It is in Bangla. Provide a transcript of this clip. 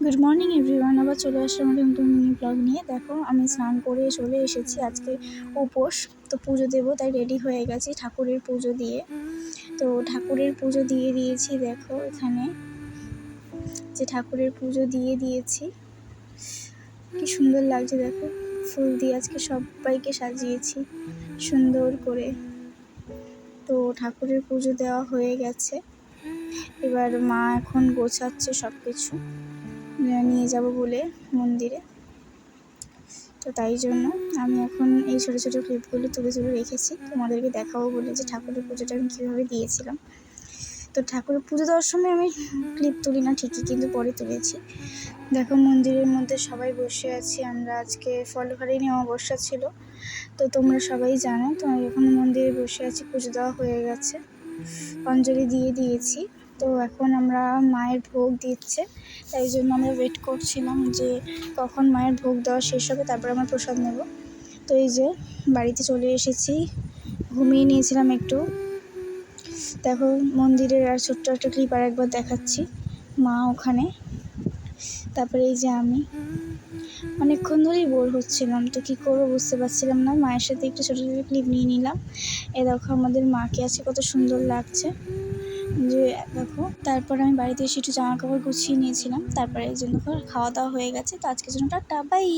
গুড মর্নিং এভরিওয়ান, আবার চলে আসলাম আমাদের নতুন মিনি ব্লগ নিয়ে। দেখো আমি স্নান করে চলে এসেছি, আজকে উপোস, তো পুজো দেবো তাই রেডি হয়ে গেছি ঠাকুরের পুজো দিয়ে। তো ঠাকুরের পুজো দিয়ে দিয়েছি, দেখো এখানে যে ঠাকুরের পুজো দিয়ে দিয়েছি, কি সুন্দর লাগছে দেখো, ফুল দিয়ে আজকে সবাইকে সাজিয়েছি সুন্দর করে। তো ঠাকুরের পুজো দেওয়া হয়ে গেছে, এবার মা এখন গোছাচ্ছে সব কিছু নিয়ে যাব বলে মন্দিরে। তো তাই জন্য আমি এখন এই ছোটো ছোটো ক্লিপগুলো তুলে রেখেছি, তোমাদেরকে দেখাবো বলে যে ঠাকুরের পুজোটা আমি কীভাবে দিয়েছিলাম। তো ঠাকুরের পুজো দেওয়ার সময় আমি ক্লিপ তুলি না ঠিকই, কিন্তু পরে তুলেছি। দেখো মন্দিরের মধ্যে সবাই বসে আছি আমরা, আজকে ফলহারিণী অমাবস্যা ছিল, তো তোমরা সবাই জানো। তো আমি এখন মন্দিরে বসে আছি, পুজো দেওয়া হয়ে গেছে, অঞ্জলি দিয়ে দিয়েছি। তো এখন আমরা মায়ের ভোগ দিচ্ছে, তাই জন্য আমরা ওয়েট করছিলাম যে কখন মায়ের ভোগ দেওয়া শেষ হবে, তারপর আমরা প্রসাদ নেব। তো এই যে বাড়িতে চলে এসেছি, ঘুমিয়ে নিয়েছিলাম একটু। দেখো মন্দিরের আর ছোট্ট একটা ক্লিপ আর একবার দেখাচ্ছি, মা ওখানে, তারপরে এই যে আমি অনেকক্ষণ ধরেই বোর হচ্ছিলাম, তো কী করবো বুঝতে পারছিলাম না, মায়ের সাথে একটু ছোটো ছোটো ক্লিপ নিয়ে নিলাম। এ দেখো আমাদের মাকে আছে, কত সুন্দর লাগছে যে দেখো। তারপর আমি বাড়িতে এসে একটু জামা কাপড় গুছিয়ে নিয়েছিলাম, তারপরে এই জন্য খাওয়া দাওয়া হয়ে গেছে। তো আজকের জন্য টাটা, বাই।